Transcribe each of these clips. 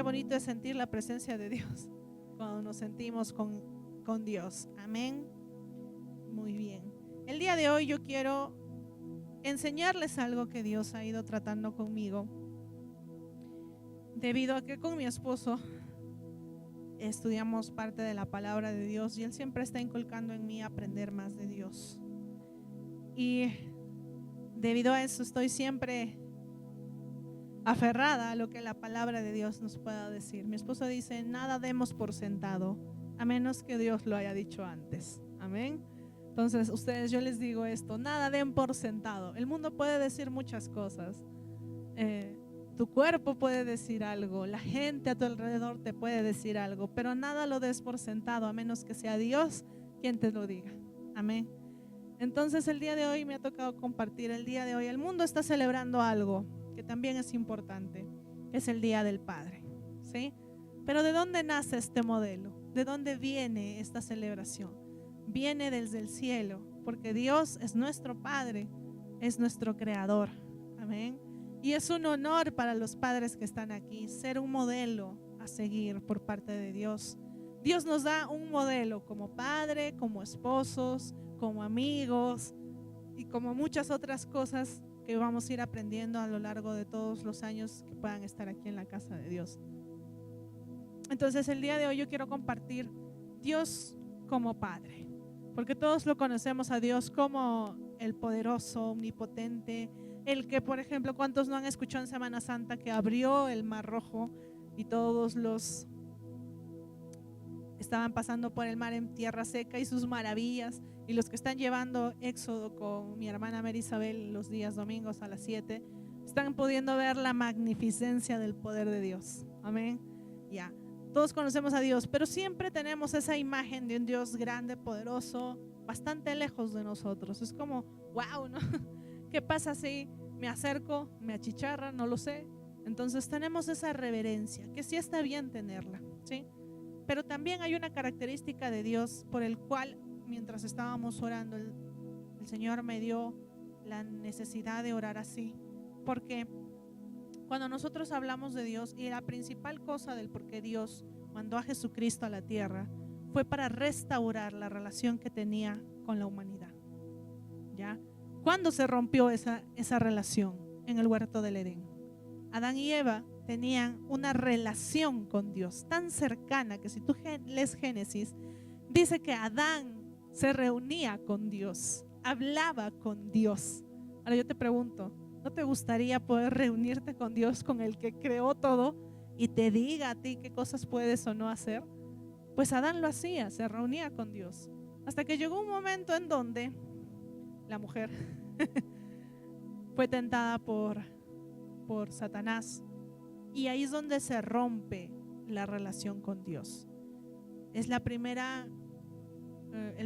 bonito es sentir la presencia de Dios cuando nos sentimos con Dios. Amén. Muy bien. El día de hoy yo quiero enseñarles algo que Dios ha ido tratando conmigo, debido a que con mi esposo estudiamos parte de la palabra de Dios y él siempre está inculcando en mí aprender más de Dios. Y debido a eso estoy siempre aferrada a lo que la palabra de Dios nos pueda decir. Mi esposo dice: nada demos por sentado, a menos que Dios lo haya dicho antes. Amén. Entonces, ustedes, yo les digo esto: nada den por sentado. El mundo puede decir muchas cosas. Tu cuerpo puede decir algo, la gente a tu alrededor te puede decir algo, pero nada lo des por sentado, a menos que sea Dios quien te lo diga. Amén. Entonces, el día de hoy me ha tocado compartir. El día de hoy el mundo está celebrando algo que también es importante, es el Día del Padre, ¿sí? Pero ¿de dónde nace este modelo? ¿De dónde viene esta celebración? Viene desde el cielo, porque Dios es nuestro Padre, es nuestro Creador. Amén. Y es un honor para los padres que están aquí ser un modelo a seguir por parte de Dios. Dios nos da un modelo como padre, como esposos, como amigos y como muchas otras cosas que vamos a ir aprendiendo a lo largo de todos los años que puedan estar aquí en la casa de Dios. Entonces, el día de hoy yo quiero compartir Dios como Padre, porque todos lo conocemos a Dios como el poderoso, omnipotente, el que, por ejemplo, ¿cuántos no han escuchado en Semana Santa que abrió el Mar Rojo y todos los estaban pasando por el mar en tierra seca y sus maravillas? Y los que están llevando Éxodo con mi hermana Mary Isabel los días domingos a las 7 están pudiendo ver la magnificencia del poder de Dios. Amén. Ya, todos conocemos a Dios, pero siempre tenemos esa imagen de un Dios grande, poderoso, bastante lejos de nosotros. Es como, wow, ¿no? ¿Qué pasa si me acerco, me achicharra? No lo sé. Entonces tenemos esa reverencia, que sí está bien tenerla, ¿sí? Pero también hay una característica de Dios por el cual, mientras estábamos orando, el Señor me dio la necesidad de orar así. Porque cuando nosotros hablamos de Dios, y la principal cosa del por qué Dios mandó a Jesucristo a la tierra, fue para restaurar la relación que tenía con la humanidad. ¿Ya? ¿Cuándo se rompió esa relación? En el huerto del Edén. Adán y Eva tenían una relación con Dios tan cercana que si tú lees Génesis, dice que Adán se reunía con Dios, hablaba con Dios. Ahora yo te pregunto, ¿no te gustaría poder reunirte con Dios, con el que creó todo, y te diga a ti qué cosas puedes o no hacer? Pues Adán lo hacía, se reunía con Dios, hasta que llegó un momento en donde la mujer fue tentada por Satanás, y ahí es donde se rompe la relación con Dios. Es el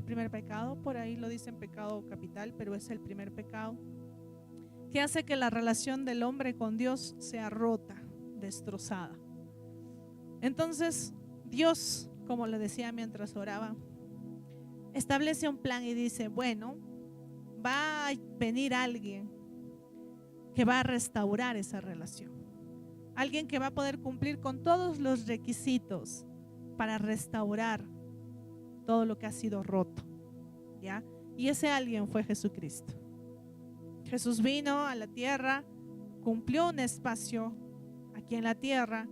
primer pecado, por ahí lo dicen pecado capital, pero es el primer pecado que hace que la relación del hombre con Dios sea rota, destrozada. Entonces Dios, como le decía mientras oraba, establece un plan y dice: bueno, va a venir alguien que va a restaurar esa relación, alguien que va a poder cumplir con todos los requisitos para restaurar todo lo que ha sido roto, ¿ya? Y ese alguien fue Jesucristo. Jesús vino a la tierra, cumplió un espacio aquí en la tierra,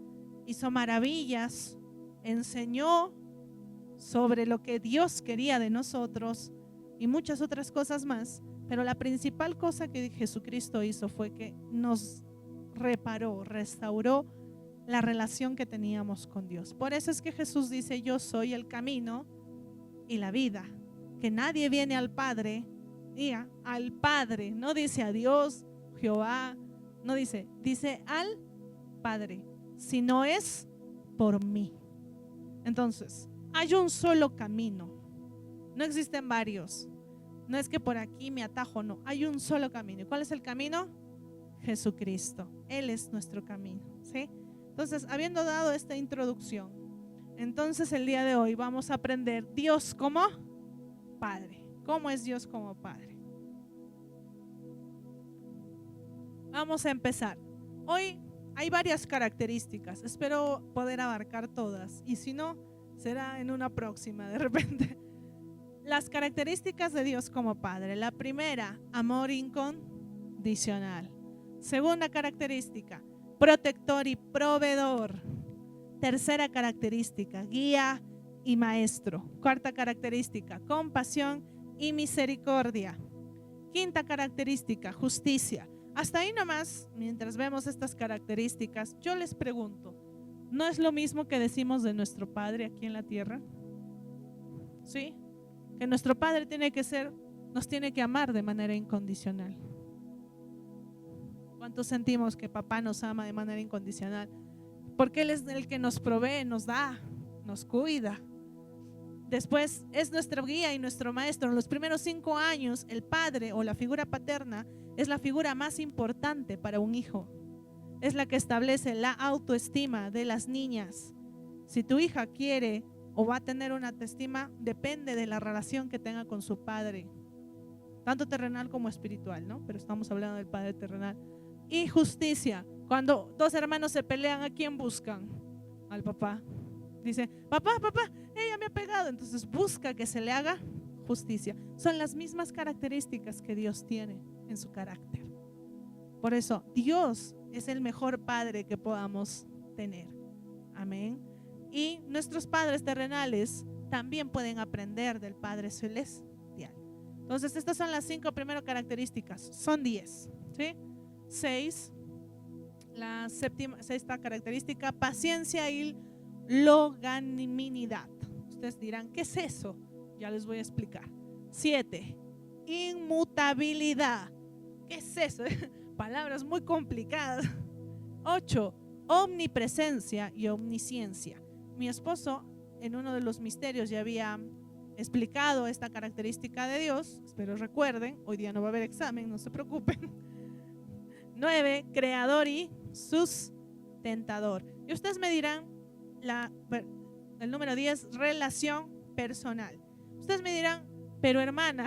hizo maravillas, enseñó sobre lo que Dios quería de nosotros y muchas otras cosas más. Pero la principal cosa que Jesucristo hizo fue que nos reparó, restauró la relación que teníamos con Dios. Por eso es que Jesús dice: yo soy el camino y la vida, que nadie viene al Padre, diga, al Padre, no dice a Dios, Jehová, no dice al Padre, si no es por mí. Entonces, hay un solo camino, no existen varios. No es que por aquí me atajo, no, hay un solo camino. ¿Y cuál es el camino? Jesucristo. Él es nuestro camino, ¿sí? Entonces, habiendo dado esta introducción, entonces el día de hoy vamos a aprender Dios como Padre. ¿Cómo es Dios como Padre? Vamos a empezar. Hoy hay varias características. Espero poder abarcar todas. Y si no, será en una próxima de repente. Las características de Dios como Padre. La primera, amor incondicional. Segunda característica, protector y proveedor. Tercera característica, guía y maestro. Cuarta característica, compasión y misericordia. Quinta característica, justicia. Hasta ahí nomás, mientras vemos estas características, yo les pregunto, ¿no es lo mismo que decimos de nuestro Padre aquí en la tierra? ¿Sí? Que nuestro Padre nos tiene que amar de manera incondicional. ¿Cuántos sentimos que papá nos ama de manera incondicional? Porque Él es el que nos provee, nos da, nos cuida. Después es nuestro guía y nuestro maestro. En los primeros 5 años, el padre o la figura paterna es la figura más importante para un hijo. Es la que establece la autoestima de las niñas. Si tu hija quiere o va a tener una autoestima, depende de la relación que tenga con su padre, tanto terrenal como espiritual, ¿no? Pero estamos hablando del padre terrenal. Y justicia. Cuando 2 hermanos se pelean, ¿a quién buscan? Al papá. Dice, papá, ella me ha pegado. Entonces busca que se le haga justicia. Son las mismas características que Dios tiene en su carácter. Por eso Dios es el mejor padre que podamos tener. Amén. Y nuestros padres terrenales también pueden aprender del Padre Celestial. Entonces estas son las 5 primeras características. Son 10, ¿sí? 6. La sexta característica, paciencia y longanimidad. Ustedes dirán, ¿qué es eso? Ya les voy a explicar. 7, inmutabilidad. ¿Qué es eso? Palabras muy complicadas. 8, omnipresencia y omnisciencia. Mi esposo en uno de los misterios ya había explicado esta característica de Dios. Espero recuerden, hoy día no va a haber examen, no se preocupen. 9, creador y sustentador. Y ustedes me dirán, el número 10, relación personal. Ustedes me dirán, pero hermana,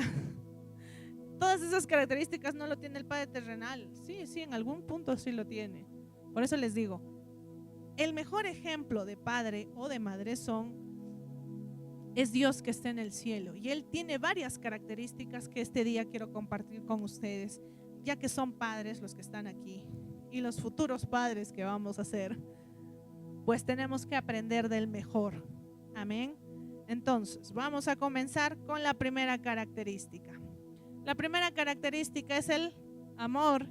todas esas características no lo tiene el Padre terrenal. Sí, en algún punto sí lo tiene. Por eso les digo, el mejor ejemplo de padre o de madre es Dios que está en el cielo. Y Él tiene varias características que este día quiero compartir con ustedes, ya que son padres los que están aquí y los futuros padres que vamos a ser, pues tenemos que aprender del mejor. Amén. Entonces, vamos a comenzar con la primera característica. La primera característica es el amor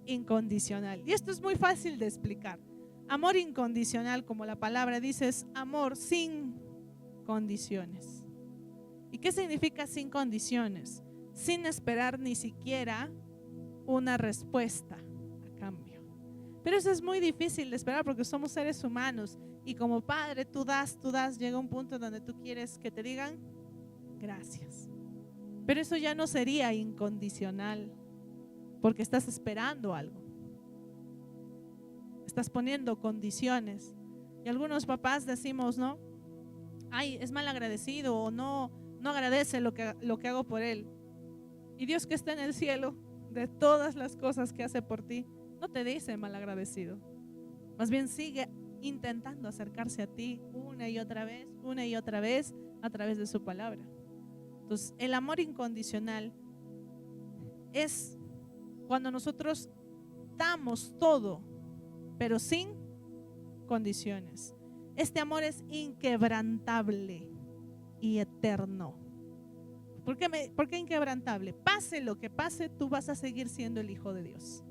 incondicional. Y esto es muy fácil de explicar. Amor incondicional, como la palabra dice, es amor sin condiciones. ¿Y qué significa sin condiciones? Sin esperar ni siquiera una respuesta a cambio. Pero eso es muy difícil de esperar porque somos seres humanos y como padre tú das, llega un punto donde tú quieres que te digan gracias. Pero eso ya no sería incondicional porque estás esperando algo. Estás poniendo condiciones. Y algunos papás decimos, ¿no? Ay, es mal agradecido o no agradece lo que hago por él. Y Dios que está en el cielo, de todas las cosas que hace por ti, no te dice mal agradecido. Más bien sigue intentando acercarse a ti una y otra vez a través de su palabra. Entonces, el amor incondicional es cuando nosotros damos todo, pero sin condiciones. Este amor es inquebrantable y eterno. ¿Por qué inquebrantable? Pase lo que pase, tú vas a seguir siendo el hijo de Dios.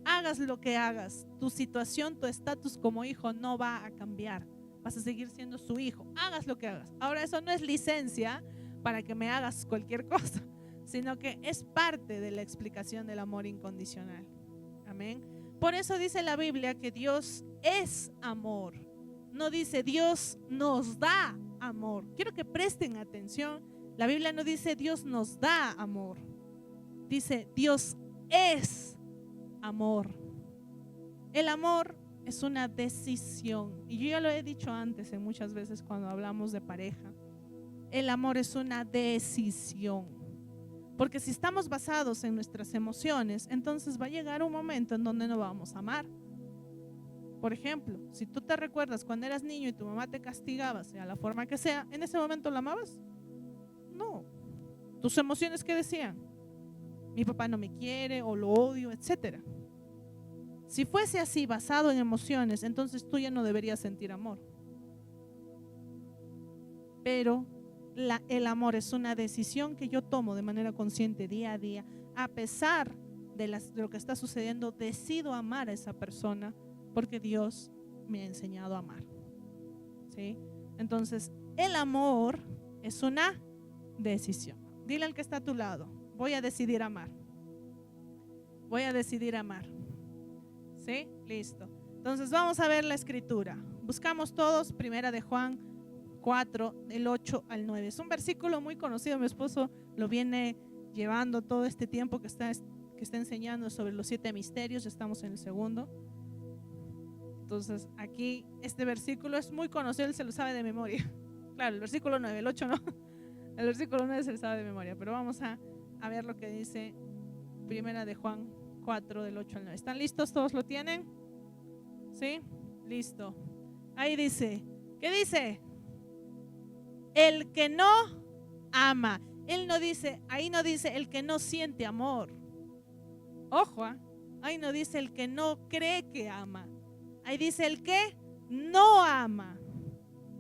Hagas lo que hagas, tu situación, tu estatus como hijo no va a cambiar. Vas a seguir siendo su hijo, hagas lo que hagas. Ahora, eso no es licencia para que me hagas cualquier cosa, sino que es parte de la explicación del amor incondicional. Amén. Por eso dice la Biblia que Dios es amor. No dice Dios nos da amor. Quiero que presten atención. La Biblia no dice Dios nos da amor. Dice Dios es amor. El amor es una decisión. Y yo ya lo he dicho antes muchas veces cuando hablamos de pareja. El amor es una decisión. Porque si estamos basados en nuestras emociones, entonces va a llegar un momento en donde no vamos a amar Por ejemplo, si tú te recuerdas cuando eras niño y tu mamá te castigaba, sea la forma que sea, ¿en ese momento la amabas? No. ¿Tus emociones qué decían? Mi papá no me quiere o lo odio, etcétera. Si fuese así, basado en emociones, entonces tú ya no deberías sentir amor. Pero el amor es una decisión que yo tomo de manera consciente día a día. A pesar de lo que está sucediendo, decido amar a esa persona porque Dios me ha enseñado a amar. ¿Sí? Entonces, el amor es una decisión. Dile al que está a tu lado, voy a decidir amar. Voy a decidir amar. ¿Sí? Listo. Entonces vamos a ver la escritura. Buscamos todos Primera de Juan 4, del 8 al 9. Es un versículo muy conocido. Mi esposo lo viene llevando todo este tiempo que está enseñando sobre los 7 misterios. Estamos en el segundo. Entonces aquí este versículo es muy conocido, él se lo sabe de memoria. Claro, el versículo 9, el 8 no. El versículo 9 se lo sabe de memoria, pero vamos a ver lo que dice Primera de Juan 4, del 8 al 9. ¿Están listos? ¿Todos lo tienen? ¿Sí? Listo. Ahí dice, ¿qué dice? El que no ama. Él no dice, ahí no dice el que no siente amor. Ojo, ahí no dice el que no cree que ama. Ahí dice el que no ama.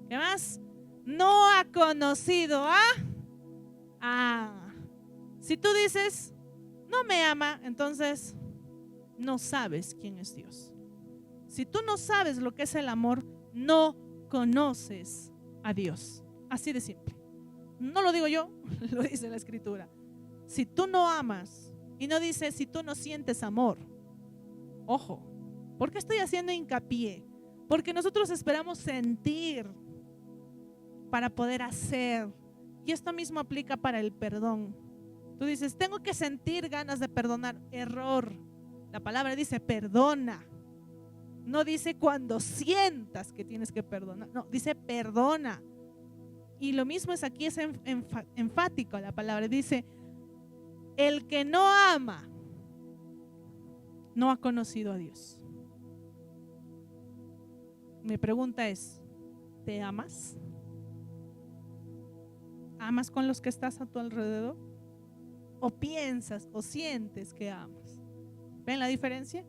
¿Qué más? No ha conocido si tú dices no me ama, entonces no sabes quién es Dios. Si tú no sabes lo que es el amor, no conoces a Dios. Así de simple. No lo digo yo, lo dice la escritura. Si tú no amas, y no dice si tú no sientes amor. Ojo, ¿por qué estoy haciendo hincapié? Porque nosotros esperamos sentir para poder hacer. Y esto mismo aplica para el perdón. Tú dices, tengo que sentir ganas de perdonar. Error. La palabra dice perdona. No dice cuando sientas que tienes que perdonar. No, dice perdona. Y lo mismo es aquí, es enfático la palabra. Dice, el que no ama no ha conocido a Dios. Mi pregunta es, ¿te amas? ¿Amas con los que estás a tu alrededor? ¿O piensas o sientes que amas? ¿Ven la diferencia?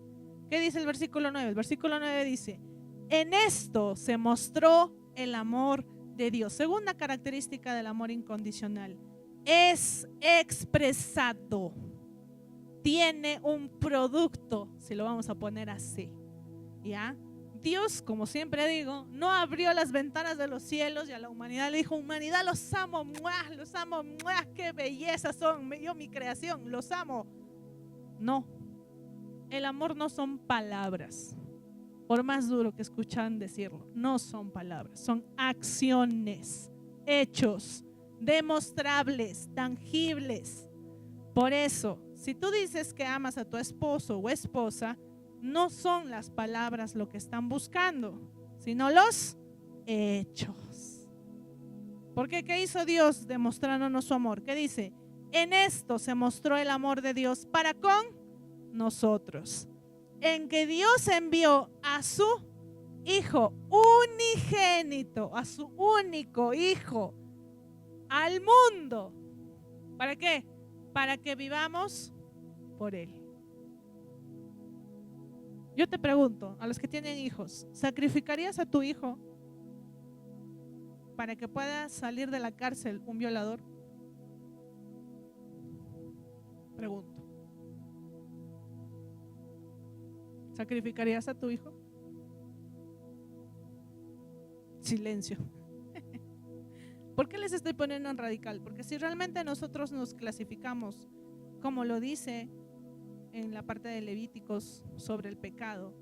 ¿Qué dice el versículo 9? El versículo 9 dice, en esto se mostró el amor de Dios. Segunda característica del amor incondicional, es expresado. Tiene un producto, si lo vamos a poner así. ¿Ya? Dios, como siempre digo, no abrió las ventanas de los cielos y a la humanidad le dijo, humanidad, los amo, qué belleza son, yo mi creación, los amo. No, el amor no son palabras, por más duro que escuchan decirlo, no son palabras, son acciones, hechos, demostrables, tangibles. Por eso, si tú dices que amas a tu esposo o esposa, no son las palabras lo que están buscando, sino los hechos. Porque ¿qué hizo Dios demostrándonos su amor? ¿Qué dice? En esto se mostró el amor de Dios para con nosotros, en que Dios envió a su Hijo unigénito, a su único Hijo, al mundo. ¿Para qué? Para que vivamos por Él. Yo te pregunto, a los que tienen hijos, ¿sacrificarías a tu hijo para que pueda salir de la cárcel un violador? Pregunto. ¿Sacrificarías a tu hijo? Silencio. ¿Por qué les estoy poniendo en radical? Porque si realmente nosotros nos clasificamos, como lo dice en la parte de Levíticos sobre el pecado,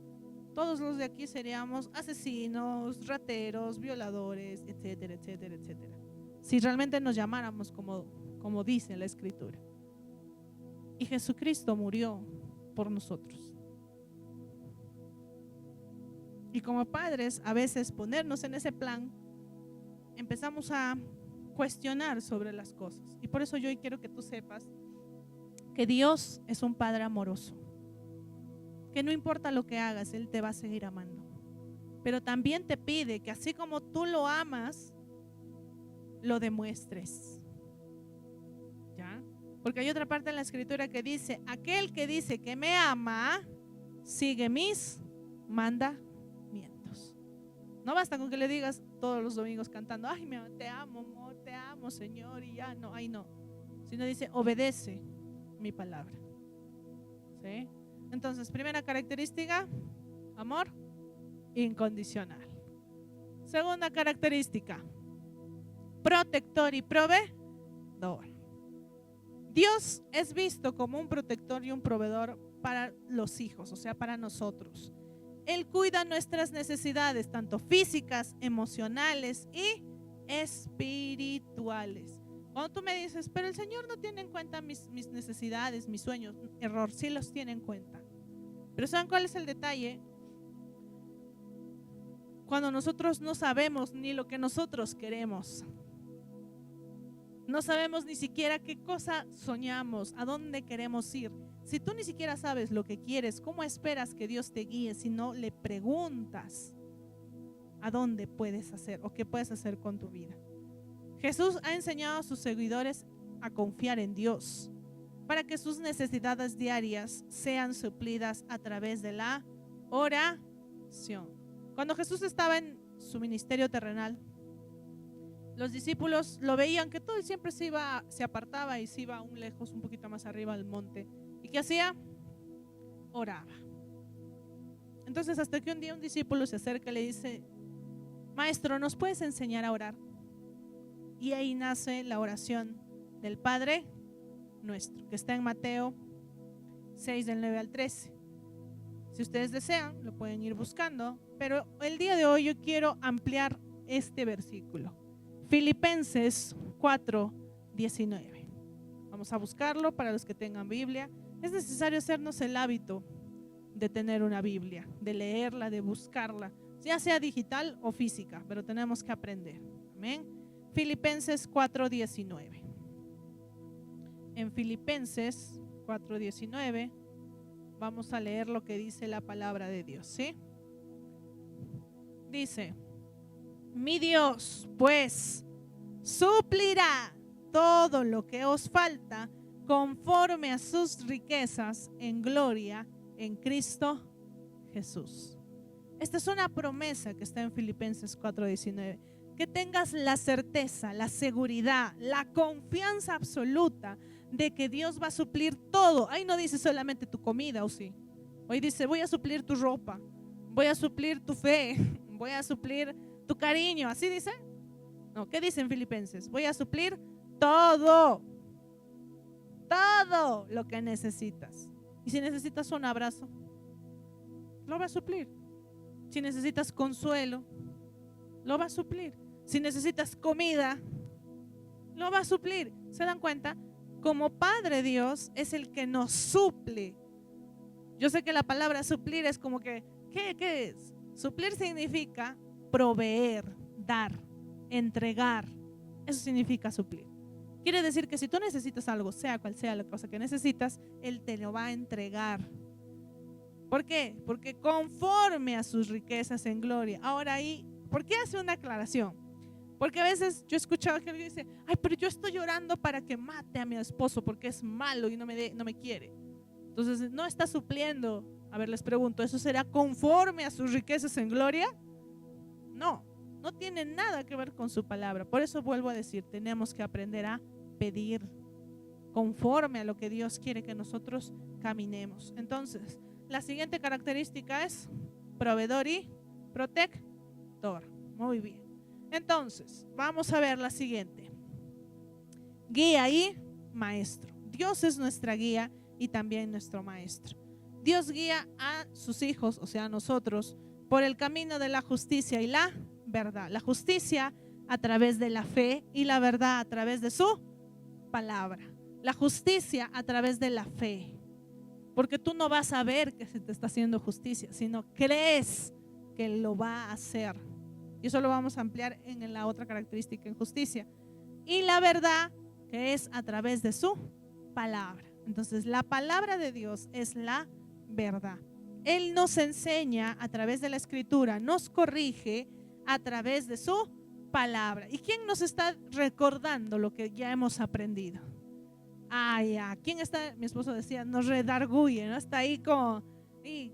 todos los de aquí seríamos asesinos, rateros, violadores, etcétera, etcétera, etcétera. Si realmente nos llamáramos como dice la Escritura. Y Jesucristo murió por nosotros. Y como padres, a veces ponernos en ese plan, empezamos a cuestionar sobre las cosas. Y por eso yo hoy quiero que tú sepas que Dios es un Padre amoroso, que no importa lo que hagas, Él te va a seguir amando. pero también te pide que así como tú lo amas, lo demuestres. ¿Ya? Porque hay otra parte en la escritura que dice, aquel que dice que me ama, sigue mis mandamientos. No basta con que le digas todos los domingos cantando, ay, te amo, amor, te amo, Señor, y ya, no, ay, no. Sino dice, obedece mi palabra. ¿Sí? Entonces, primera característica, amor incondicional. Segunda característica, protector y proveedor. Dios es visto como un protector y un proveedor para los hijos, o sea, para nosotros. Él cuida nuestras necesidades, tanto físicas, emocionales y espirituales. Cuando tú me dices, pero el Señor no tiene en cuenta mis necesidades, mis sueños, error, sí los tiene en cuenta. Pero ¿saben cuál es el detalle? Cuando nosotros no sabemos ni lo que nosotros queremos, no sabemos ni siquiera qué cosa soñamos, a dónde queremos ir. Si tú ni siquiera sabes lo que quieres, ¿cómo esperas que Dios te guíe si no le preguntas a dónde puedes hacer o qué puedes hacer con tu vida? Jesús ha enseñado a sus seguidores a confiar en Dios para que sus necesidades diarias sean suplidas a través de la oración. Cuando Jesús estaba en su ministerio terrenal, los discípulos lo veían que todo él siempre se apartaba y se iba aún lejos, un poquito más arriba al monte. ¿Y qué hacía? Oraba. Entonces hasta que un día un discípulo se acerca y le dice, maestro, ¿nos puedes enseñar a orar? Y ahí nace la oración del Padre Nuestro, que está en Mateo 6 del 9 al 13. Si ustedes desean, lo pueden ir buscando, pero el día de hoy yo quiero ampliar este versículo. Filipenses 4:19. Vamos a buscarlo para los que tengan Biblia. Es necesario hacernos el hábito de tener una Biblia, de leerla, de buscarla, ya sea digital o física, pero tenemos que aprender. Amén. Filipenses 4:19. En Filipenses 4:19 vamos a leer lo que dice la palabra de Dios, ¿sí? Dice, mi Dios pues suplirá todo lo que os falta conforme a sus riquezas en gloria en Cristo Jesús. Esta es una promesa que está en Filipenses 4:19. Que tengas la certeza, la seguridad, la confianza absoluta de que Dios va a suplir todo. Ahí no dice solamente tu comida, ¿o sí? Hoy dice, voy a suplir tu ropa, voy a suplir tu fe, voy a suplir tu cariño. ¿Así dice? No, ¿qué dice en Filipenses? Voy a suplir todo lo que necesitas. Y si necesitas un abrazo, lo va a suplir. Si necesitas consuelo, lo va a suplir. Si necesitas comida, lo va a suplir. ¿Se dan cuenta? Como Padre Dios es el que nos suple. Yo sé que la palabra suplir es como que, ¿qué es? Suplir significa proveer, dar, entregar. Eso significa suplir. Quiere decir que si tú necesitas algo, sea cual sea la cosa que necesitas, Él te lo va a entregar. ¿Por qué? Porque conforme a sus riquezas en gloria. Ahora ahí, ¿por qué hace una aclaración? Porque a veces yo he escuchado que alguien dice, ay, pero yo estoy llorando para que mate a mi esposo porque es malo y no me quiere. Entonces no está supliendo. A ver, les pregunto, ¿eso será conforme a sus riquezas en gloria? No, no tiene nada que ver con su palabra. Por eso vuelvo a decir, tenemos que aprender a pedir conforme a lo que Dios quiere que nosotros caminemos. Entonces, la siguiente característica es proveedor y protector. Muy bien. Entonces, vamos a ver la siguiente. Guía y maestro. Dios es nuestra guía y también nuestro maestro. Dios guía a sus hijos, o sea, a nosotros, por el camino de la justicia y la verdad. La justicia a través de la fe y la verdad a través de su palabra. La justicia a través de la fe. Porque tú no vas a ver que se te está haciendo justicia, sino crees que lo va a hacer. Y eso lo vamos a ampliar en la otra característica, en justicia. Y la verdad, que es a través de su palabra. Entonces, la palabra de Dios es la verdad. Él nos enseña a través de la Escritura, nos corrige a través de su palabra. ¿Y quién nos está recordando lo que ya hemos aprendido? Ya. ¿Quién está? Mi esposo decía, nos redarguye, ¿no? Está ahí como, y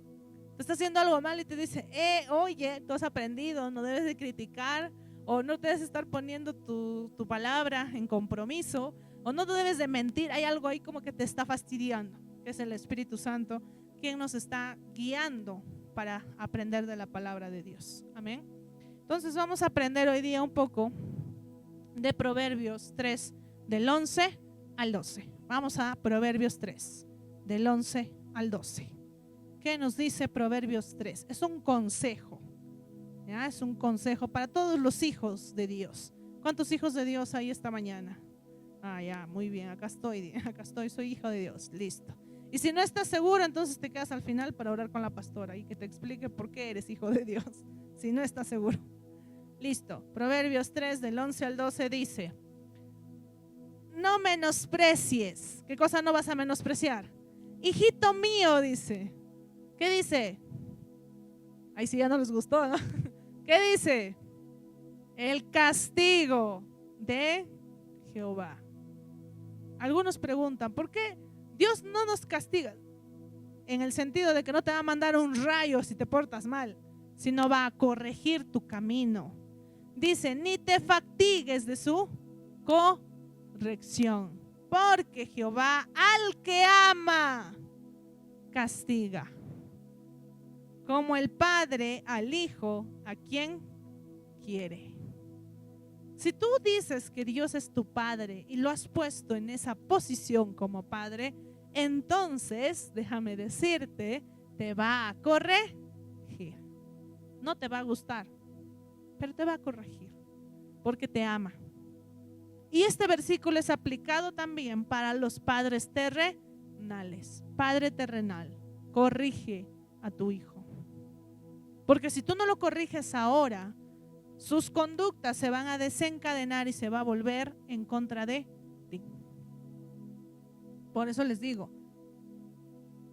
te está haciendo algo mal y te dice, oye, tú has aprendido, no debes de criticar, o no debes estar poniendo tu palabra en compromiso, o no debes de mentir. Hay algo ahí como que te está fastidiando, que es el Espíritu Santo, quien nos está guiando para aprender de la palabra de Dios. Amén. Entonces vamos a aprender hoy día un poco de Proverbios 3, del 11 al 12. Vamos a Proverbios 3, del 11 al 12. ¿Qué nos dice Proverbios 3? Es un consejo, ¿ya? Es un consejo para todos los hijos de Dios. ¿Cuántos hijos de Dios hay esta mañana? Ya, muy bien, acá estoy, soy hijo de Dios, listo. Y si no estás seguro, entonces te quedas al final para orar con la pastora y que te explique por qué eres hijo de Dios, si no estás seguro. Listo, Proverbios 3 del 11 al 12 dice: no menosprecies. ¿Qué cosa no vas a menospreciar? Hijito mío, dice. ¿Qué dice? Ahí sí ya no les gustó, ¿no? ¿Qué dice? El castigo de Jehová. Algunos preguntan, ¿por qué Dios no nos castiga? En el sentido de que no te va a mandar un rayo si te portas mal, sino va a corregir tu camino. Dice, ni te fatigues de su corrección, porque Jehová al que ama castiga, como el padre al hijo a quien quiere. Si tú dices que Dios es tu padre y lo has puesto en esa posición como padre, entonces, déjame decirte, te va a corregir. No te va a gustar, pero te va a corregir, porque te ama. Y este versículo es aplicado también para los padres terrenales. Padre terrenal, corrige a tu hijo. Porque si tú no lo corriges ahora, sus conductas se van a desencadenar y se va a volver en contra de ti. Por eso les digo,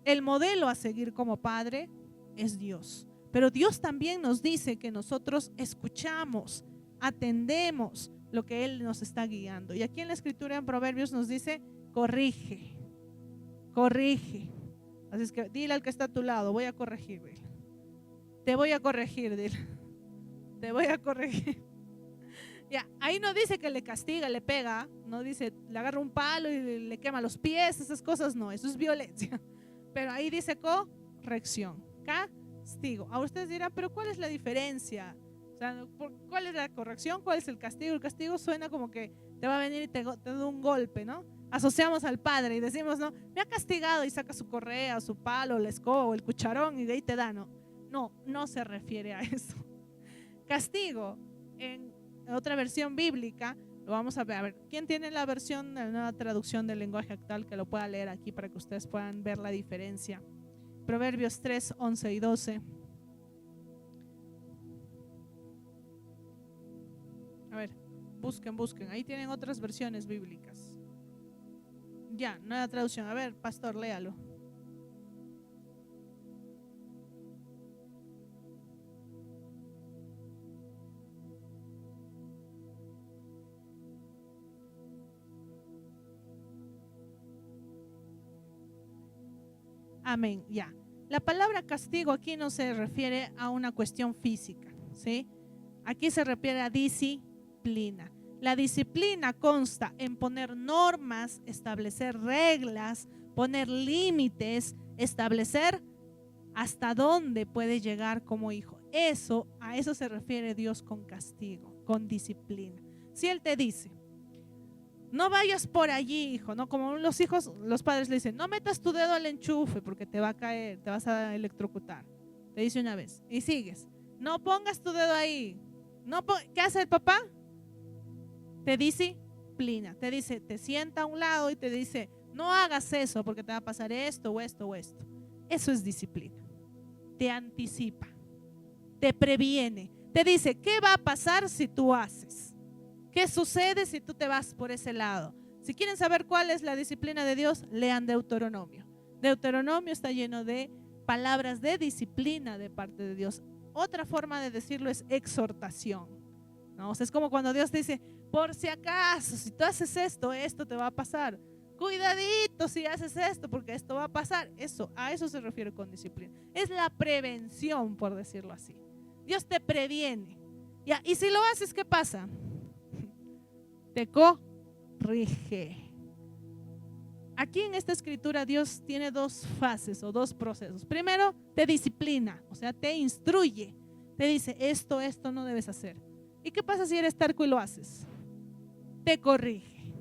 el modelo a seguir como padre es Dios. Pero Dios también nos dice que nosotros escuchamos, atendemos lo que Él nos está guiando. Y aquí en la Escritura, en Proverbios, nos dice, corrige, corrige. Así es que dile al que está a tu lado, voy a corregir, dile. Te voy a corregir, dile. Te voy a corregir. Ya, ahí no dice que le castiga, le pega, no dice le agarra un palo y le quema los pies, esas cosas no, eso es violencia. Pero ahí dice corrección, castigo. Ahora ustedes dirán, pero ¿cuál es la diferencia? O sea, ¿cuál es la corrección? ¿Cuál es el castigo? El castigo suena como que te va a venir y te da un golpe, ¿no? Asociamos al padre y decimos, no, me ha castigado y saca su correa, su palo, la escoba o el cucharón y de ahí te da, no. No, no se refiere a eso. Castigo, en otra versión bíblica, lo vamos a ver. A ver, ¿quién tiene la versión, la nueva traducción del lenguaje actual que lo pueda leer aquí para que ustedes puedan ver la diferencia? Proverbios 3, 11 y 12. A ver, busquen. Ahí tienen otras versiones bíblicas. Ya, nueva traducción. A ver, pastor, léalo. Amén, ya. La palabra castigo aquí no se refiere a una cuestión física, ¿sí? Aquí se refiere a disciplina. La disciplina consta en poner normas, establecer reglas, poner límites, establecer hasta dónde puede llegar como hijo. A eso se refiere Dios con castigo, con disciplina. Si Él te dice, no vayas por allí, hijo, ¿no? Como los hijos, los padres le dicen, no metas tu dedo al enchufe porque te va a caer, te vas a electrocutar. Te dice una vez y sigues. No pongas tu dedo ahí. ¿Qué hace el papá? Te disciplina, te dice, te sienta a un lado y te dice, no hagas eso porque te va a pasar esto o esto o esto. Eso es disciplina. Te anticipa, te previene, te dice, ¿qué va a pasar si tú haces? ¿Qué sucede si tú te vas por ese lado? Si quieren saber cuál es la disciplina de Dios, lean Deuteronomio. Deuteronomio está lleno de palabras de disciplina de parte de Dios. Otra forma de decirlo es exhortación, ¿no? O sea, es como cuando Dios te dice, por si acaso, si tú haces esto, esto te va a pasar. Cuidadito si haces esto, porque esto va a pasar. A eso se refiere con disciplina. Es la prevención, por decirlo así. Dios te previene. Ya, y si lo haces, ¿qué pasa? Te corrige. Aquí en esta escritura Dios tiene dos fases o dos procesos. Primero, te disciplina, o sea, te instruye. Te dice, esto no debes hacer. ¿Y qué pasa si eres terco y lo haces? Te corrige.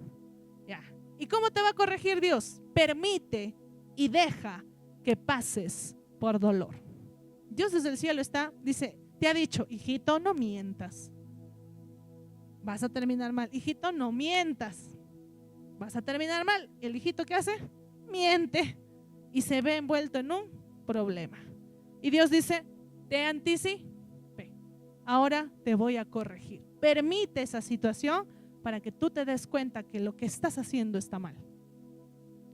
Ya. ¿Y cómo te va a corregir Dios? Permite y deja que pases por dolor. Dios desde el cielo dice, te ha dicho, hijito, no mientas. Vas a terminar mal. Hijito, no mientas. Vas a terminar mal. ¿El hijito qué hace? Miente y se ve envuelto en un problema. Y Dios dice, te anticipé. Ahora te voy a corregir. Permite esa situación para que tú te des cuenta que lo que estás haciendo está mal.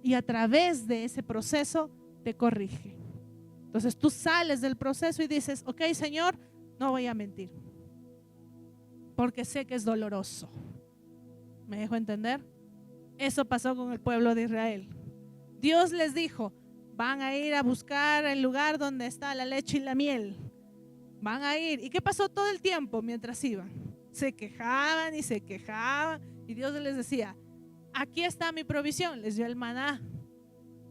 Y a través de ese proceso te corrige. Entonces tú sales del proceso y dices, ok, Señor, no voy a mentir, porque sé que es doloroso. ¿Me dejo entender? Eso pasó con el pueblo de Israel. Dios les dijo, van a ir a buscar el lugar donde está la leche y la miel. Van a ir. ¿Y qué pasó todo el tiempo mientras iban? Se quejaban y se quejaban. Y Dios les decía, aquí está mi provisión. Les dio el maná.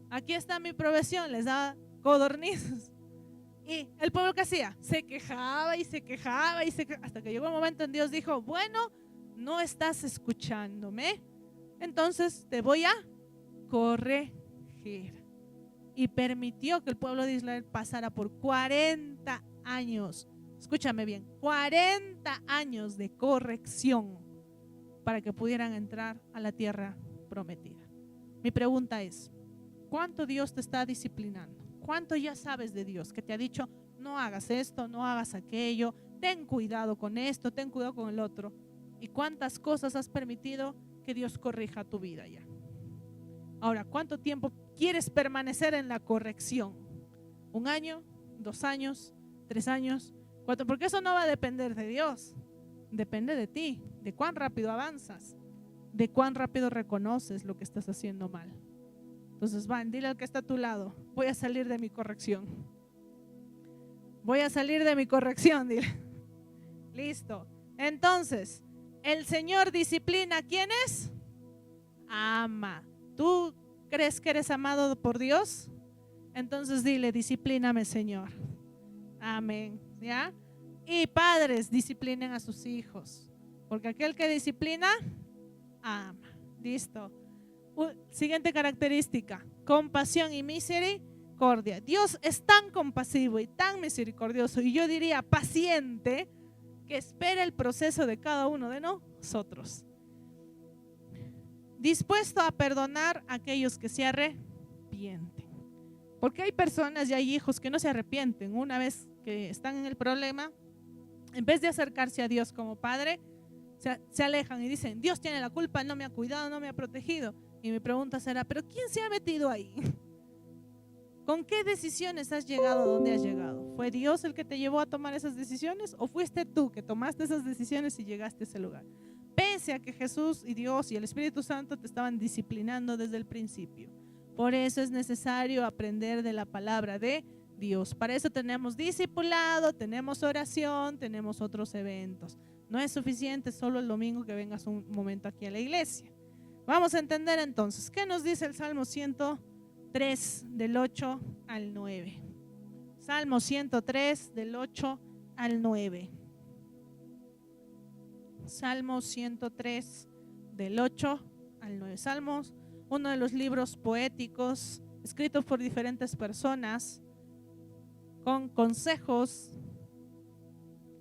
Aquí está mi provisión. Les daba codornices. Y el pueblo, ¿qué hacía? Se quejaba y se quejaba y se quejaba. Hasta que llegó un momento en Dios dijo, bueno, no estás escuchándome. Entonces te voy a corregir. Y permitió que el pueblo de Israel pasara por 40 años. Escúchame bien, 40 años de corrección para que pudieran entrar a la tierra prometida. Mi pregunta es, ¿cuánto Dios te está disciplinando? ¿Cuánto ya sabes de Dios que te ha dicho, no hagas esto, no hagas aquello, ten cuidado con esto, ten cuidado con el otro? ¿Y cuántas cosas has permitido que Dios corrija tu vida ya? Ahora, ¿cuánto tiempo quieres permanecer en la corrección? ¿1 año? ¿2 años? ¿3 años? 4? Porque eso no va a depender de Dios. Depende de ti, de cuán rápido avanzas, de cuán rápido reconoces lo que estás haciendo mal. Entonces, dile al que está a tu lado, voy a salir de mi corrección. Voy a salir de mi corrección, dile. Listo. Entonces, el Señor disciplina ¿a quiénes? Ama. ¿Tú crees que eres amado por Dios? Entonces dile, disciplíname, Señor. Amén. ¿Ya? Y padres, disciplinen a sus hijos, porque aquel que disciplina, ama. Listo. Siguiente característica, compasión y misericordia. Dios es tan compasivo y tan misericordioso, y yo diría paciente, que espera el proceso de cada uno de nosotros. Dispuesto a perdonar a aquellos que se arrepienten. Porque hay personas y hay hijos que no se arrepienten. Una vez que están en el problema, en vez de acercarse a Dios como Padre, se alejan y dicen, Dios tiene la culpa, no me ha cuidado, no me ha protegido. Y mi pregunta será, ¿pero quién se ha metido ahí? ¿Con qué decisiones has llegado a donde has llegado? ¿Fue Dios el que te llevó a tomar esas decisiones o fuiste tú que tomaste esas decisiones y llegaste a ese lugar? Pese a que Jesús y Dios y el Espíritu Santo te estaban disciplinando desde el principio. Por eso es necesario aprender de la palabra de Dios. Para eso tenemos discipulado, tenemos oración, tenemos otros eventos. No es suficiente solo el domingo que vengas un momento aquí a la iglesia. Vamos a entender entonces, ¿qué nos dice el Salmo 103 del 8 al 9? Salmo 103 del 8 al 9. Salmo 103 del 8 al 9. Salmos, uno de los libros poéticos escritos por diferentes personas con consejos,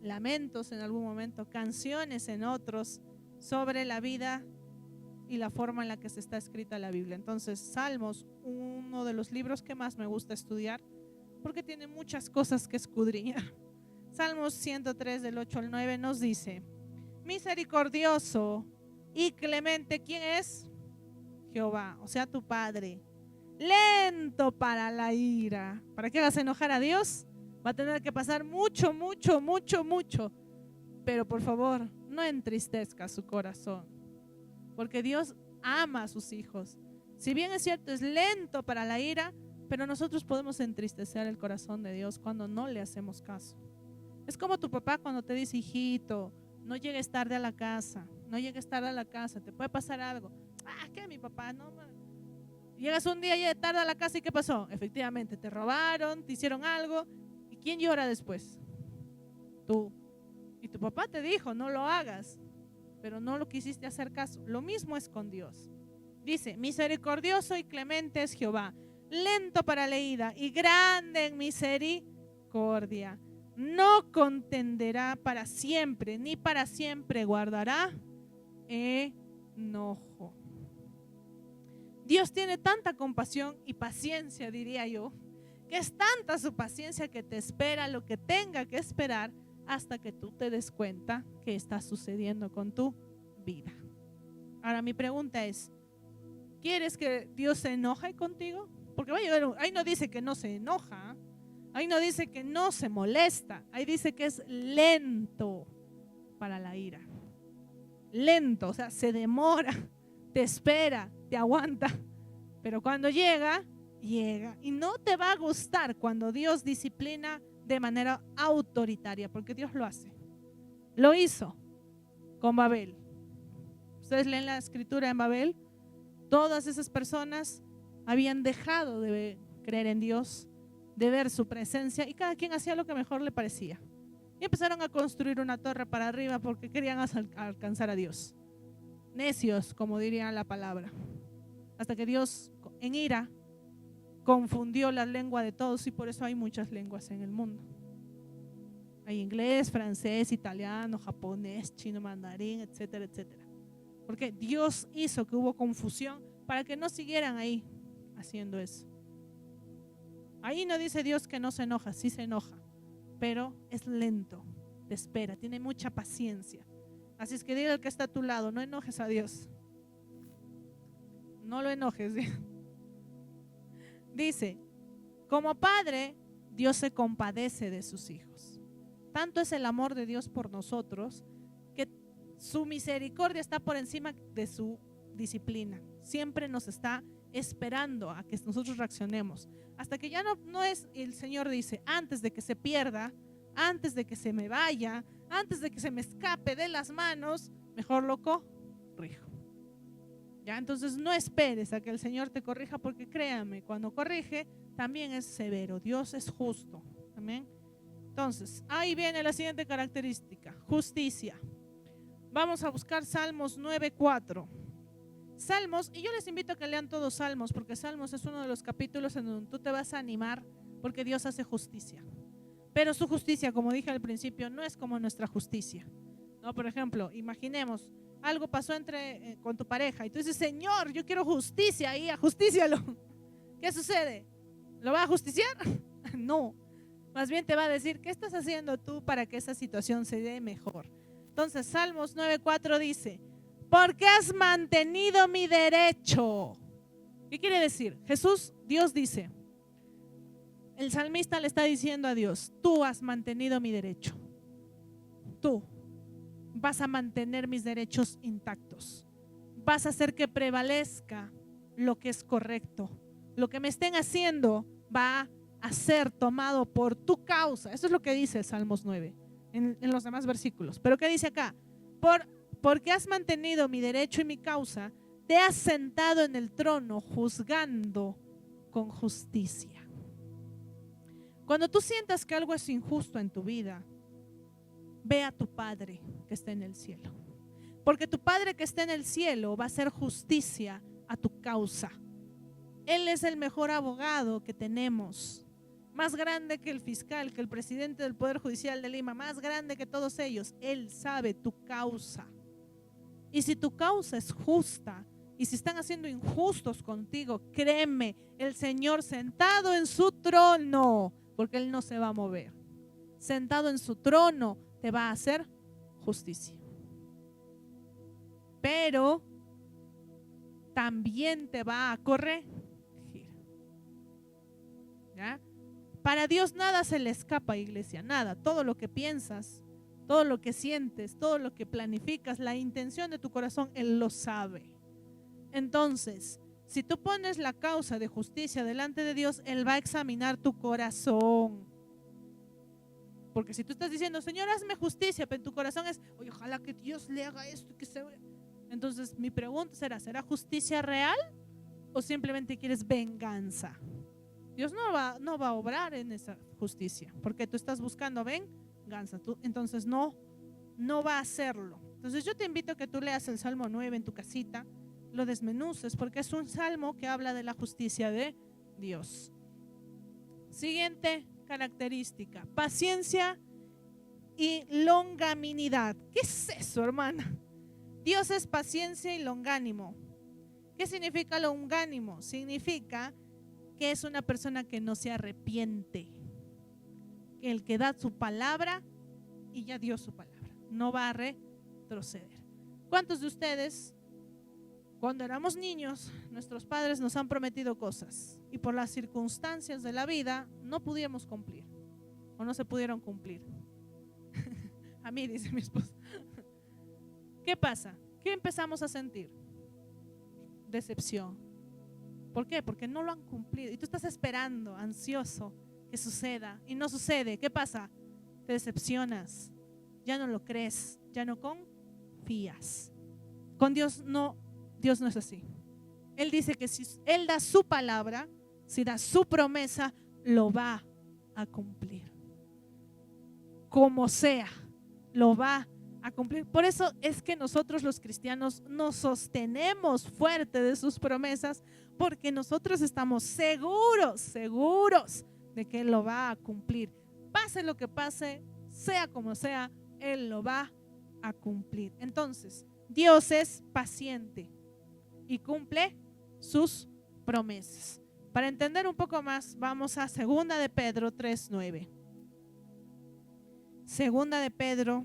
lamentos en algún momento, canciones en otros sobre la vida y la forma en la que se está escrita la Biblia. Entonces, Salmos, uno de los libros que más me gusta estudiar porque tiene muchas cosas que escudriñar. Salmos 103 del 8 al 9 nos dice: misericordioso y clemente, ¿quién es? Jehová, o sea, tu Padre, lento para la ira. ¿Para qué vas a enojar a Dios? Va a tener que pasar mucho. Pero por favor, no entristezca su corazón, porque Dios ama a sus hijos. Si bien es cierto, es lento para la ira, pero nosotros podemos entristecer el corazón de Dios cuando no le hacemos caso. Es como tu papá cuando te dice: hijito, no llegues tarde a la casa, te puede pasar algo. ¿Qué? Mi papá, no. Llegas un día tarde a la casa y ¿qué pasó? Efectivamente, te robaron, te hicieron algo. ¿Y quién llora después? Tú. Y tu papá te dijo: no lo hagas, pero no lo quisiste hacer caso. Lo mismo es con Dios. Dice: misericordioso y clemente es Jehová, lento para la ira y grande en misericordia. No contenderá para siempre, ni para siempre guardará enojo. Dios tiene tanta compasión y paciencia, diría yo, que es tanta su paciencia que te espera lo que tenga que esperar hasta que tú te des cuenta que está sucediendo con tu vida. Ahora mi pregunta es: ¿quieres que Dios se enoje contigo? Porque ahí no dice que no se enoja, ahí no dice que no se molesta, ahí dice que es lento para la ira. Lento, o sea, se demora, te espera, te aguanta, pero cuando llega. Y no te va a gustar cuando Dios disciplina de manera autoritaria, porque Dios lo hace. Lo hizo con Babel. Ustedes leen la escritura en Babel. Todas esas personas habían dejado de creer en Dios, de ver su presencia, y cada quien hacía lo que mejor le parecía. Y empezaron a construir una torre para arriba porque querían alcanzar a Dios. Necios, como diría la palabra. Hasta que Dios, en ira, confundió la lengua de todos, y por eso hay muchas lenguas en el mundo. Hay inglés, francés, italiano, japonés, chino, mandarín, etcétera, etcétera. Porque Dios hizo que hubo confusión para que no siguieran ahí haciendo eso. Ahí no dice Dios que no se enoja, sí se enoja, pero es lento, te espera, tiene mucha paciencia. Así es que dile al que está a tu lado: no enojes a Dios. No lo enojes. Dice: como padre, Dios se compadece de sus hijos. Tanto es el amor de Dios por nosotros que su misericordia está por encima de su disciplina. Siempre nos está esperando a que nosotros reaccionemos. Hasta que ya no es, el Señor dice: antes de que se pierda, antes de que se me vaya, antes de que se me escape de las manos, mejor lo corrijo. Ya, entonces no esperes a que el Señor te corrija, porque créame, cuando corrige también es severo. Dios es justo. Amén. Entonces, ahí viene la siguiente característica: justicia. Vamos a buscar Salmos 9:4. Salmos, y yo les invito a que lean todos Salmos, porque Salmos es uno de los capítulos en donde tú te vas a animar, porque Dios hace justicia. Pero su justicia, como dije al principio, no es como nuestra justicia. No, por ejemplo, imaginemos, algo pasó con tu pareja y tú dices: Señor, yo quiero justicia, y ajustícialo. ¿Qué sucede? ¿Lo va a justiciar? No, más bien te va a decir: ¿qué estás haciendo tú para que esa situación se dé mejor? Entonces Salmos 9:4 dice: porque has mantenido mi derecho. ¿Qué quiere decir? Dios dice, el salmista le está diciendo a Dios: tú has mantenido mi derecho, tú vas a mantener mis derechos intactos, vas a hacer que prevalezca lo que es correcto, lo que me estén haciendo va a ser tomado por tu causa. Eso es lo que dice Salmos 9 en los demás versículos. Pero ¿qué dice acá? Porque has mantenido mi derecho y mi causa, te has sentado en el trono juzgando con justicia. Cuando tú sientas que algo es injusto en tu vida, ve a tu Padre que está en el cielo, porque tu Padre que está en el cielo va a hacer justicia a tu causa. Él es el mejor abogado que tenemos, más grande que el fiscal, que el presidente del Poder Judicial de Lima, más grande que todos ellos. Él sabe tu causa. Y si tu causa es justa, y si están haciendo injustos contigo, créeme, el Señor sentado en su trono, porque Él no se va a mover, sentado en su trono, te va a hacer justicia. Pero también te va a corregir. ¿ya? Para Dios nada se le escapa, iglesia, nada. Todo lo que piensas, todo lo que sientes, todo lo que planificas, la intención de tu corazón, Él lo sabe. Entonces, si tú pones la causa de justicia delante de Dios, Él va a examinar tu corazón. Porque si tú estás diciendo, Señor, hazme justicia, pero en tu corazón es, oye, ojalá que Dios le haga esto, que se... Entonces, mi pregunta ¿será justicia real o simplemente quieres venganza? Dios no va a obrar en esa justicia, porque tú estás buscando venganza. Entonces, no va a hacerlo. Entonces, yo te invito a que tú leas el Salmo 9 en tu casita, lo desmenuces, porque es un salmo que habla de la justicia de Dios. Siguiente característica: paciencia y longanimidad. ¿Qué es eso, hermana? Dios es paciencia y longánimo. ¿Qué significa longánimo? Significa que es una persona que no se arrepiente, el que da su palabra y ya dio su palabra, no va a retroceder. ¿Cuántos de ustedes, cuando éramos niños, nuestros padres nos han prometido cosas y por las circunstancias de la vida no pudimos cumplir o no se pudieron cumplir? A mí, dice mi esposa. ¿Qué pasa? ¿Qué empezamos a sentir? Decepción. ¿Por qué? Porque no lo han cumplido y tú estás esperando, ansioso, que suceda y no sucede. ¿Qué pasa? Te decepcionas, ya no lo crees, ya no confías. Con Dios no es así. Él dice que si Él da su palabra, si da su promesa, lo va a cumplir. Como sea, lo va a cumplir. Por eso es que nosotros los cristianos nos sostenemos fuerte de sus promesas, porque nosotros estamos seguros de que Él lo va a cumplir. Pase lo que pase, sea como sea, Él lo va a cumplir. Entonces, Dios es paciente y cumple sus promesas. Para entender un poco más, vamos a 2 de Pedro 3:9. 2 de Pedro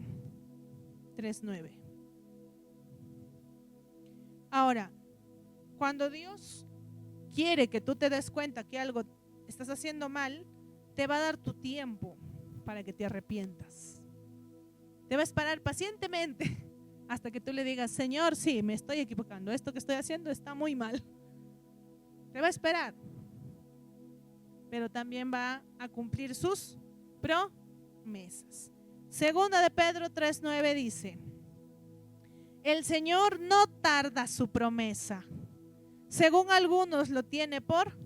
3:9. Ahora, cuando Dios quiere que tú te des cuenta que algo estás haciendo mal, te va a dar tu tiempo para que te arrepientas. Te va a esperar pacientemente hasta que tú le digas, Señor, sí, me estoy equivocando, esto que estoy haciendo está muy mal. Te va a esperar, pero también va a cumplir sus promesas. 2 de Pedro 3:9 dice: el Señor no tarda su promesa, según algunos lo tiene por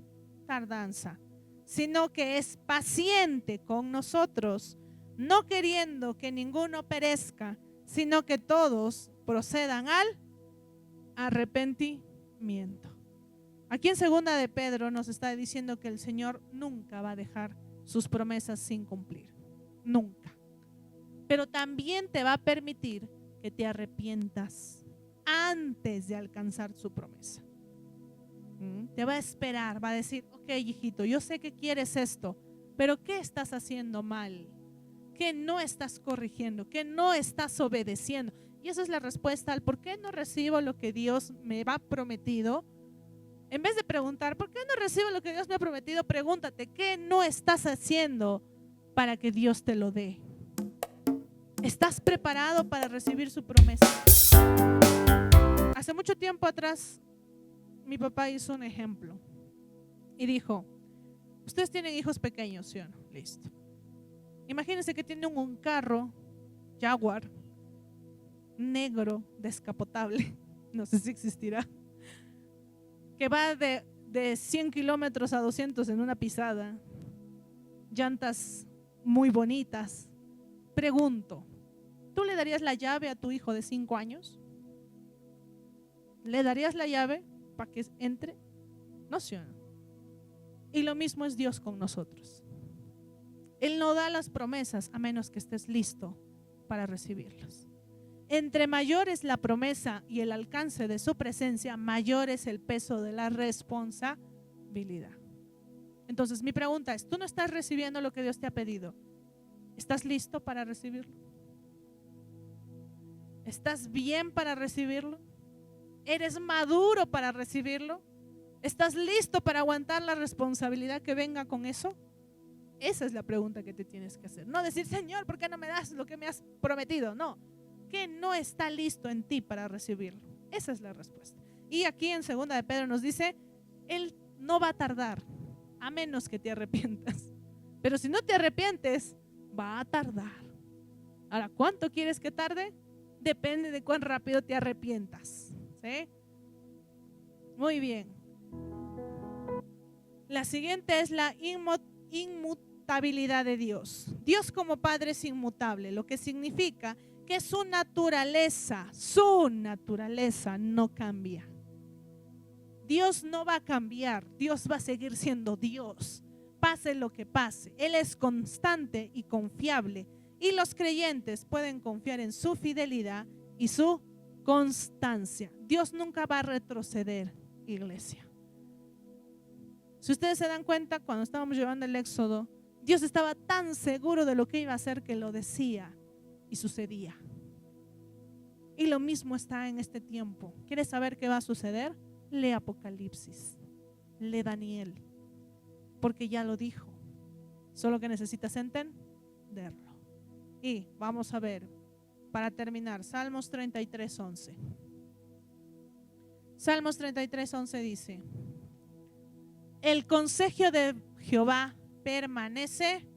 tardanza, sino que es paciente con nosotros, no queriendo que ninguno perezca, sino que todos procedan al arrepentimiento. Aquí en 2 de Pedro nos está diciendo que el Señor nunca va a dejar sus promesas sin cumplir, nunca. Pero también te va a permitir que te arrepientas antes de alcanzar su promesa. Te va a esperar, va a decir, ok, hijito, yo sé que quieres esto, pero ¿qué estás haciendo mal? ¿Qué no estás corrigiendo? ¿Qué no estás obedeciendo? Y esa es la respuesta al por qué no recibo lo que Dios me ha prometido. En vez de preguntar, ¿por qué no recibo lo que Dios me ha prometido? Pregúntate, ¿qué no estás haciendo para que Dios te lo dé? ¿Estás preparado para recibir su promesa? Hace mucho tiempo atrás, mi papá hizo un ejemplo y dijo, ustedes tienen hijos pequeños, ¿sí o no? Listo. Imagínense que tienen un carro Jaguar negro descapotable, no sé si existirá, que va de 100 kilómetros a 200 en una pisada, llantas muy bonitas. Pregunto, ¿tú le darías la llave a tu hijo de 5 años? ¿Le darías la llave para que entre? No, ¿sí o no? Y lo mismo es Dios con nosotros. Él no da las promesas a menos que estés listo para recibirlas. Entre mayor es la promesa y el alcance de su presencia, mayor es el peso de la responsabilidad. Entonces mi pregunta es, ¿tú no estás recibiendo lo que Dios te ha pedido? ¿Estás listo para recibirlo? ¿Estás bien para recibirlo? ¿Eres maduro para recibirlo? ¿Estás listo para aguantar la responsabilidad que venga con eso? Esa es la pregunta que te tienes que hacer. No decir, Señor, ¿por qué no me das lo que me has prometido? No, que no está listo en ti para recibirlo. Esa es la respuesta. Y aquí en 2 de Pedro nos dice, Él no va a tardar, a menos que te arrepientas. Pero si no te arrepientes, va a tardar. Ahora, ¿cuánto quieres que tarde? Depende de cuán rápido te arrepientas. ¿Sí? Muy bien. La siguiente es la inmutabilidad de Dios. Dios como Padre es inmutable, lo que significa que su naturaleza no cambia. Dios no va a cambiar, Dios va a seguir siendo Dios, pase lo que pase. Él es constante y confiable, y los creyentes pueden confiar en su fidelidad y su constancia. Dios nunca va a retroceder, iglesia. Si ustedes se dan cuenta, cuando estábamos llevando el Éxodo, Dios estaba tan seguro de lo que iba a hacer que lo decía y sucedía. Y lo mismo está en este tiempo. ¿Quieres saber qué va a suceder? Lee Apocalipsis, lee Daniel, porque ya lo dijo. Solo que necesitas entenderlo. Y vamos a ver, para terminar, Salmos 33:11. Salmos 33:11 dice: el consejo de Jehová permanecerá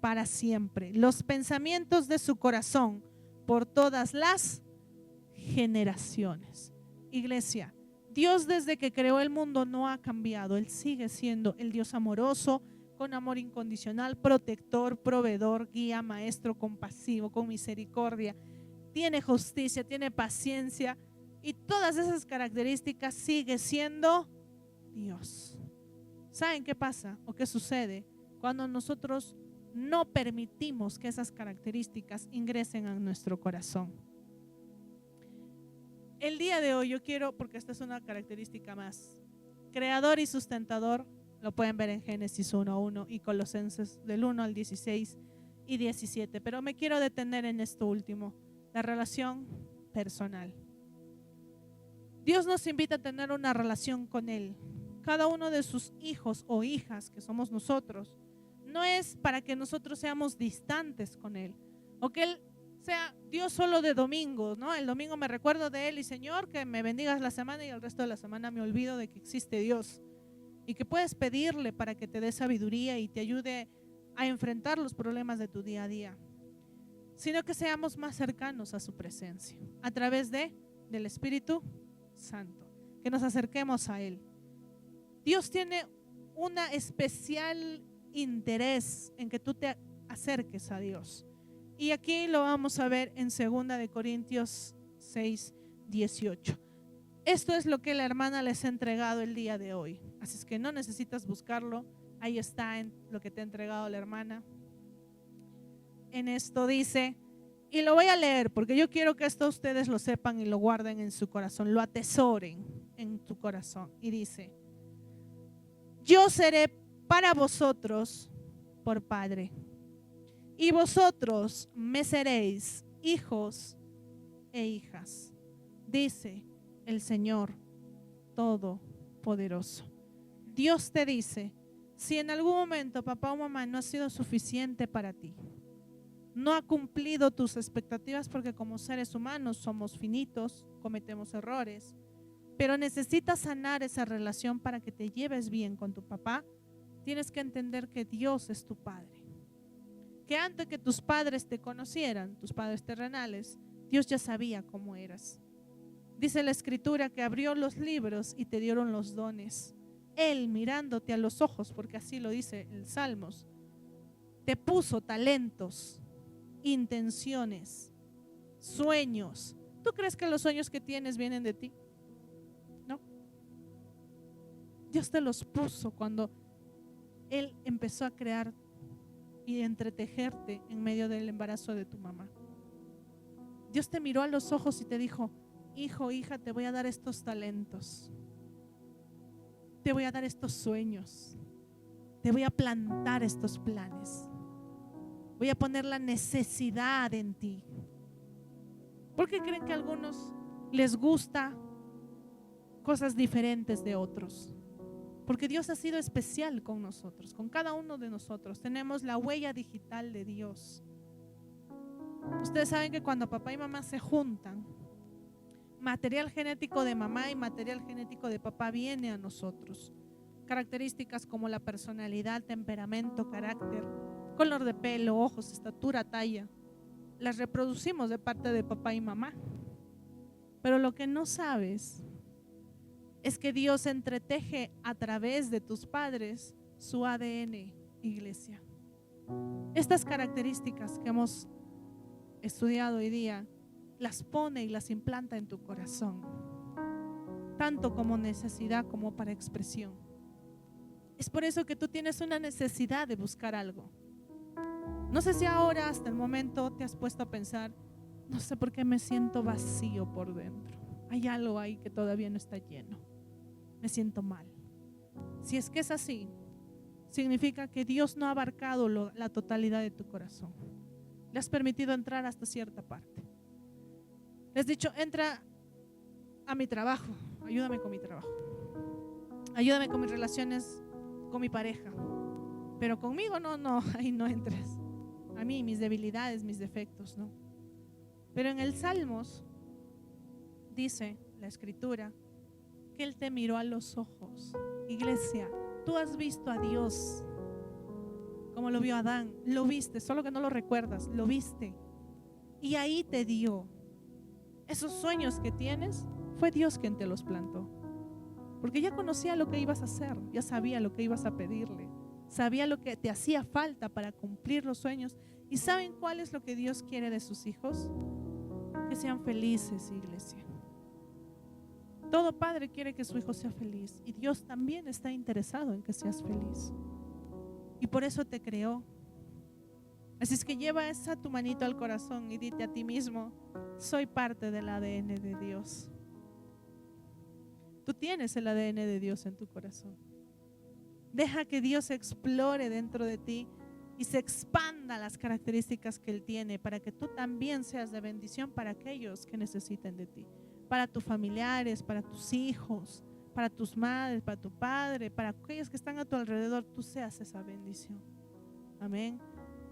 para siempre, los pensamientos de su corazón por todas las generaciones. Iglesia, Dios desde que creó el mundo no ha cambiado. Él sigue siendo el Dios amoroso, con amor incondicional, protector, proveedor, guía, maestro, compasivo, con misericordia. Tiene justicia, tiene paciencia, y todas esas características sigue siendo Dios. ¿Saben qué pasa o qué sucede cuando nosotros no permitimos que esas características ingresen a nuestro corazón? El día de hoy yo quiero, porque esta es una característica más, creador y sustentador, lo pueden ver en Génesis 1:1 y Colosenses del 1 al 16 y 17, pero me quiero detener en esto último, la relación personal. Dios nos invita a tener una relación con Él. Cada uno de sus hijos o hijas, que somos nosotros, no es para que nosotros seamos distantes con Él, o que Él sea Dios solo de domingos, ¿no? El domingo me recuerdo de Él y Señor, que me bendigas la semana, y el resto de la semana me olvido de que existe Dios, y que puedes pedirle para que te dé sabiduría y te ayude a enfrentar los problemas de tu día a día, sino que seamos más cercanos a su presencia a través del Espíritu Santo, que nos acerquemos a Él. Dios tiene una especial interés en que tú te acerques a Dios. Y aquí lo vamos a ver en 2 de Corintios 6:18. Esto es lo que la hermana les ha entregado el día de hoy. Así es que no necesitas buscarlo. Ahí está en lo que te ha entregado la hermana. En esto dice, y lo voy a leer porque yo quiero que esto ustedes lo sepan y lo guarden en su corazón, lo atesoren en tu corazón. Y dice: yo seré para vosotros por Padre, y vosotros me seréis hijos e hijas, dice el Señor Todopoderoso. Dios te dice, si en algún momento papá o mamá no ha sido suficiente para ti, no ha cumplido tus expectativas, porque como seres humanos somos finitos, cometemos errores, pero necesitas sanar esa relación para que te lleves bien con tu papá, tienes que entender que Dios es tu Padre. Que antes que tus padres te conocieran, tus padres terrenales, Dios ya sabía cómo eras. Dice la Escritura que abrió los libros y te dieron los dones. Él, mirándote a los ojos, porque así lo dice el Salmos, te puso talentos, intenciones, sueños. ¿Tú crees que los sueños que tienes vienen de ti? No. Dios te los puso cuando Él empezó a crear y entretejerte en medio del embarazo de tu mamá. Dios te miró a los ojos y te dijo: hijo, hija, te voy a dar estos talentos, te voy a dar estos sueños, te voy a plantar estos planes, voy a poner la necesidad en ti. ¿Por qué creen que a algunos les gusta cosas diferentes de otros. Porque Dios ha sido especial con nosotros, con cada uno de nosotros. Tenemos la huella digital de Dios. Ustedes saben que cuando papá y mamá se juntan, material genético de mamá y material genético de papá viene a nosotros. Características como la personalidad, temperamento, carácter, color de pelo, ojos, estatura, talla, las reproducimos de parte de papá y mamá. Pero lo que no sabes es que Dios entreteje a través de tus padres su ADN, iglesia. Estas características que hemos estudiado hoy día, las pone y las implanta en tu corazón, tanto como necesidad como para expresión. Es por eso que tú tienes una necesidad de buscar algo. No sé si ahora, hasta el momento, te has puesto a pensar, no sé por qué me siento vacío por dentro. Hay algo ahí que todavía no está lleno. Me siento mal. Si es que es así, significa que Dios no ha abarcado la totalidad de tu corazón. Le has permitido entrar hasta cierta parte. Le has dicho, entra a mi trabajo, ayúdame con mi trabajo, ayúdame con mis relaciones con mi pareja, pero conmigo no, ahí no entres. A mí, mis debilidades, mis defectos, no. Pero en el Salmos dice la Escritura que Él te miró a los ojos. Iglesia, tú has visto a Dios como lo vio Adán, lo viste, solo que no lo recuerdas, lo viste. Y ahí te dio. Esos sueños que tienes, fue Dios quien te los plantó. Porque ya conocía lo que ibas a hacer, ya sabía lo que ibas a pedirle, sabía lo que te hacía falta para cumplir los sueños. ¿Y saben cuál es lo que Dios quiere de sus hijos? Que sean felices, iglesia. Todo padre quiere que su hijo sea feliz y Dios también está interesado en que seas feliz. Y por eso te creó. Así es que lleva esa tu manito al corazón y dite a ti mismo, soy parte del ADN de Dios. Tú tienes el ADN de Dios en tu corazón. Deja que Dios explore dentro de ti y se expanda las características que Él tiene para que tú también seas de bendición para aquellos que necesiten de ti, para tus familiares, para tus hijos, para tus madres, para tu padre, para aquellos que están a tu alrededor, tú seas esa bendición. Amén.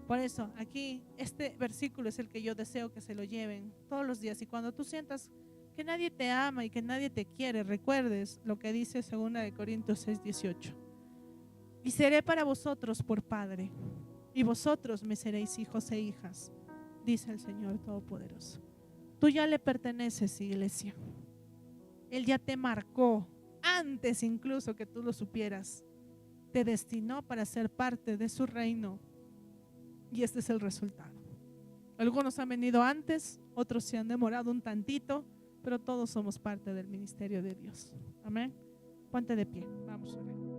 Por eso aquí este versículo es el que yo deseo que se lo lleven todos los días, y cuando tú sientas que nadie te ama y que nadie te quiere, recuerdes lo que dice 2 Corintios 6:18. Y seré para vosotros por padre, y vosotros me seréis hijos e hijas, dice el Señor Todopoderoso. Tú ya le perteneces, iglesia. Él ya te marcó antes incluso que tú lo supieras. Te destinó para ser parte de su reino. Y este es el resultado. Algunos han venido antes, otros se han demorado un tantito, pero todos somos parte del ministerio de Dios. Amén. Ponte de pie, vamos a orar.